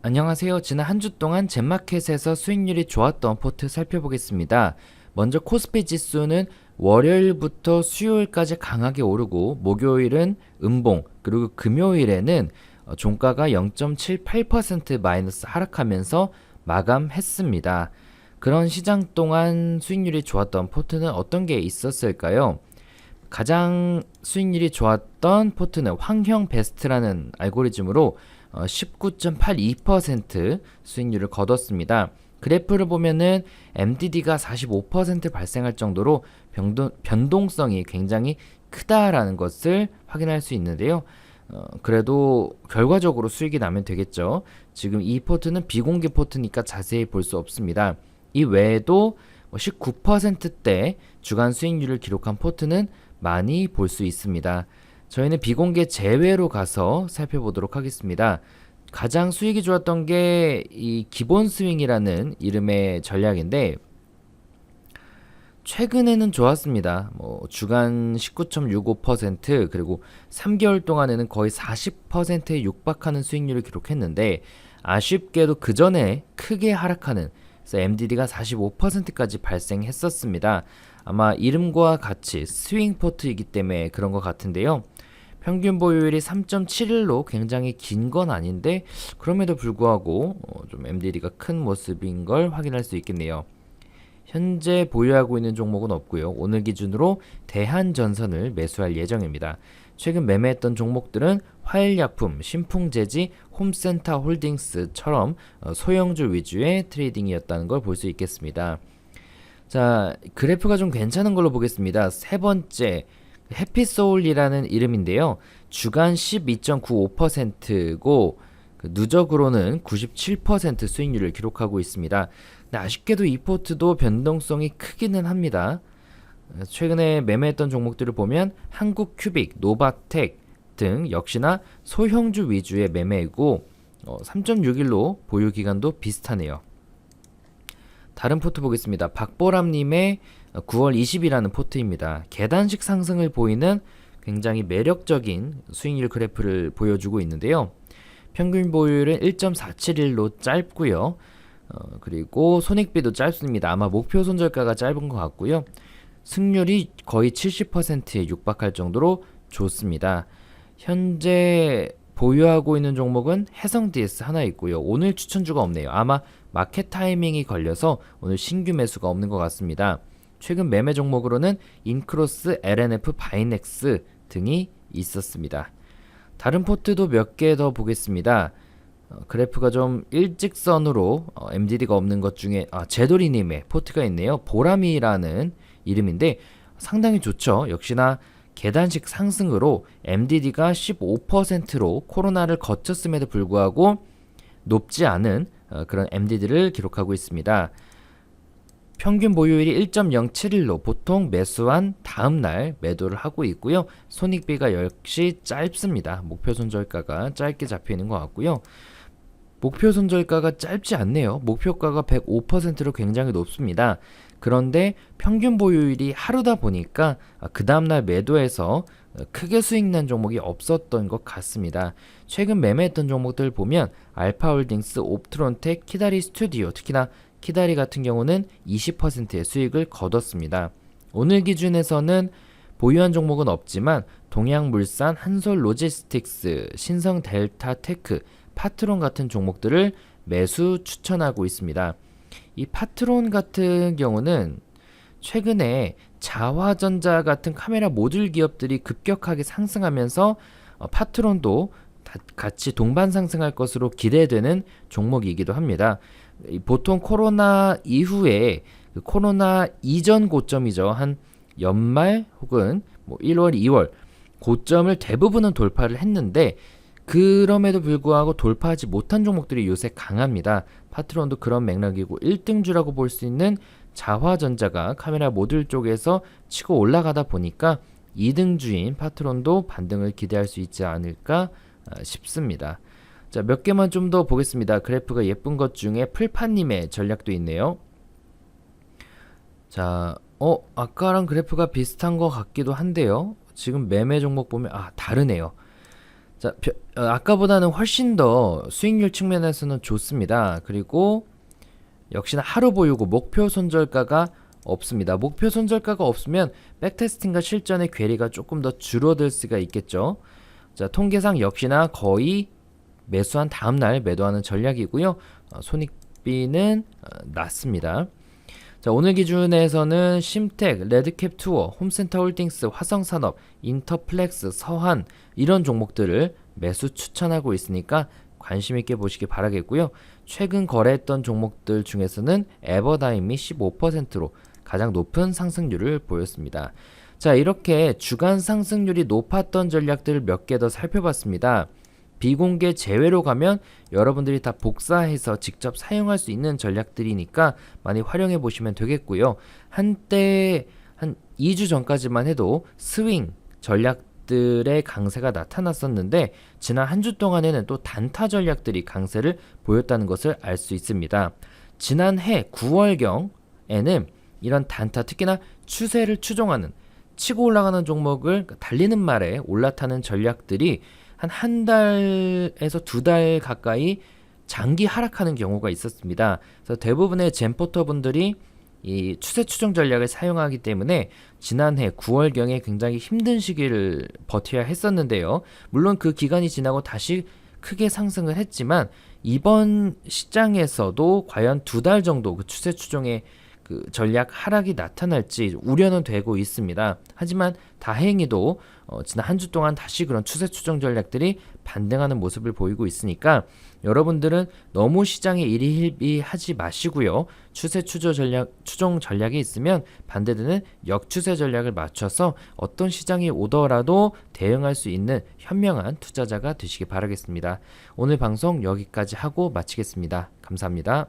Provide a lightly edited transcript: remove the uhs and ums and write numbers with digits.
안녕하세요. 지난 한 주 동안 젠마켓에서 수익률이 좋았던 포트 살펴보겠습니다. 먼저 코스피 지수는 월요일부터 수요일까지 강하게 오르고 목요일은 음봉 그리고 금요일에는 종가가 0.78% 마이너스 하락하면서 마감했습니다. 그런 시장 동안 수익률이 좋았던 포트는 어떤 게 있었을까요? 가장 수익률이 좋았던 포트는 황형 베스트라는 알고리즘으로 19.82% 수익률을 거뒀습니다. 그래프를 보면은 MDD가 45% 발생할 정도로 변동성이 굉장히 크다라는 것을 확인할 수 있는데요. 그래도 결과적으로 수익이 나면 되겠죠. 지금 이 포트는 비공개 포트니까 자세히 볼 수 없습니다. 이 외에도 19%대 주간 수익률을 기록한 포트는 많이 볼 수 있습니다. 저희는 비공개 제외로 가서 살펴보도록 하겠습니다. 가장 수익이 좋았던 게 이 기본 스윙이라는 이름의 전략인데 최근에는 좋았습니다. 주간 19.65% 그리고 3개월 동안에는 거의 40%에 육박하는 수익률을 기록했는데 아쉽게도 그 전에 크게 하락하는 그래서 MDD가 45%까지 발생했었습니다. 아마 이름과 같이 스윙 포트이기 때문에 그런 것 같은데요. 평균 보유율이 3.71로 굉장히 긴 건 아닌데 그럼에도 불구하고 좀 MDD가 큰 모습인 걸 확인할 수 있겠네요. 현재 보유하고 있는 종목은 없고요. 오늘 기준으로 대한전선을 매수할 예정입니다. 최근 매매했던 종목들은 화일약품, 신풍재지, 홈센터 홀딩스처럼 소형주 위주의 트레이딩이었다는 걸 볼 수 있겠습니다. 자, 그래프가 좀 괜찮은 걸로 보겠습니다. 세 번째, 해피소울이라는 이름인데요. 주간 12.95%고 누적으로는 97% 수익률을 기록하고 있습니다. 근데 아쉽게도 이 포트도 변동성이 크기는 합니다. 최근에 매매했던 종목들을 보면 한국큐빅, 노바텍 등 역시나 소형주 위주의 매매이고 3.61로 보유 기간도 비슷하네요. 다른 포트 보겠습니다. 박보람님의 9월 20이라는 포트입니다. 계단식 상승을 보이는 굉장히 매력적인 수익률 그래프를 보여주고 있는데요. 평균 보유율은 1.471로 짧고요. 그리고 손익비도 짧습니다. 아마 목표 손절가가 짧은 것 같고요. 승률이 거의 70%에 육박할 정도로 좋습니다. 현재 보유하고 있는 종목은 해성 DS 하나 있고요. 오늘 추천주가 없네요. 아마 마켓 타이밍이 걸려서 오늘 신규 매수가 없는 것 같습니다. 최근 매매 종목으로는 인크로스, LNF, 바이넥스 등이 있었습니다. 다른 포트도 몇 개 더 보겠습니다. 그래프가 좀 일직선으로 MDD가 없는 것 중에 제도리님의 포트가 있네요. 보람이라는 이름인데 상당히 좋죠. 역시나 계단식 상승으로 MDD가 15%로 코로나를 거쳤음에도 불구하고 높지 않은 그런 MDD를 기록하고 있습니다. 평균 보유율이 1.071로 보통 매수한 다음날 매도를 하고 있고요. 손익비가 역시 짧습니다. 목표 손절가가 짧게 잡혀 있는 것 같고요. 목표 손절가가 짧지 않네요. 목표가가 105%로 굉장히 높습니다. 그런데 평균 보유율이 하루다 보니까 그 다음날 매도해서 크게 수익 난 종목이 없었던 것 같습니다. 최근 매매했던 종목들 보면 알파홀딩스, 옵트론텍, 키다리 스튜디오, 특히나 키다리 같은 경우는 20%의 수익을 거뒀습니다. 오늘 기준에서는 보유한 종목은 없지만 동양물산, 한솔로지스틱스, 신성델타테크, 파트론 같은 종목들을 매수 추천하고 있습니다. 이 파트론 같은 경우는 최근에 자화전자 같은 카메라 모듈 기업들이 급격하게 상승하면서 파트론도 같이 동반 상승할 것으로 기대되는 종목이기도 합니다. 보통 코로나 이후에 코로나 이전 고점이죠. 한 연말 혹은 1월, 2월 고점을 대부분은 돌파를 했는데 그럼에도 불구하고 돌파하지 못한 종목들이 요새 강합니다. 파트론도 그런 맥락이고 1등주라고 볼 수 있는 자화전자가 카메라 모듈 쪽에서 치고 올라가다 보니까 2등주인 파트론도 반등을 기대할 수 있지 않을까 싶습니다. 자, 몇 개만 좀 더 보겠습니다. 그래프가 예쁜 것 중에 풀파님의 전략도 있네요. 자, 아까랑 그래프가 비슷한 것 같기도 한데요. 지금 매매 종목 보면 다르네요. 자, 아까보다는 훨씬 더 수익률 측면에서는 좋습니다. 그리고 역시나 하루 보유고 목표 손절가가 없습니다. 목표 손절가가 없으면 백테스팅과 실전의 괴리가 조금 더 줄어들 수가 있겠죠. 자, 통계상 역시나 거의 매수한 다음날 매도하는 전략이고요. 손익비는 낮습니다. 자, 오늘 기준에서는 심텍, 레드캡 투어, 홈센터 홀딩스, 화성산업, 인터플렉스, 서한 이런 종목들을 매수 추천하고 있으니까 관심 있게 보시기 바라겠고요. 최근 거래했던 종목들 중에서는 에버다임이 15%로 가장 높은 상승률을 보였습니다. 자, 이렇게 주간 상승률이 높았던 전략들을 몇 개 더 살펴봤습니다. 비공개 제외로 가면 여러분들이 다 복사해서 직접 사용할 수 있는 전략들이니까 많이 활용해 보시면 되겠고요. 한때 한 2주 전까지만 해도 스윙 전략들의 강세가 나타났었는데 지난 한 주 동안에는 또 단타 전략들이 강세를 보였다는 것을 알 수 있습니다. 지난해 9월경에는 이런 단타, 특히나 추세를 추종하는 치고 올라가는 종목을 달리는 말에 올라타는 전략들이 한 달에서 2달 가까이 장기 하락하는 경우가 있었습니다. 그래서 대부분의 젠포터 분들이 이 추세 추종 전략을 사용하기 때문에 지난해 9월경에 굉장히 힘든 시기를 버텨야 했었는데요. 물론 그 기간이 지나고 다시 크게 상승을 했지만 이번 시장에서도 과연 2달 정도 그 추세 추종의 그 전략 하락이 나타날지 우려는 되고 있습니다. 하지만 다행히도 지난 한 주 동안 다시 그런 추세 추종 전략들이 반등하는 모습을 보이고 있으니까 여러분들은 너무 시장에 일희일비하지 마시고요. 추세 추종 전략이 있으면 반대되는 역추세 전략을 맞춰서 어떤 시장이 오더라도 대응할 수 있는 현명한 투자자가 되시기 바라겠습니다. 오늘 방송 여기까지 하고 마치겠습니다. 감사합니다.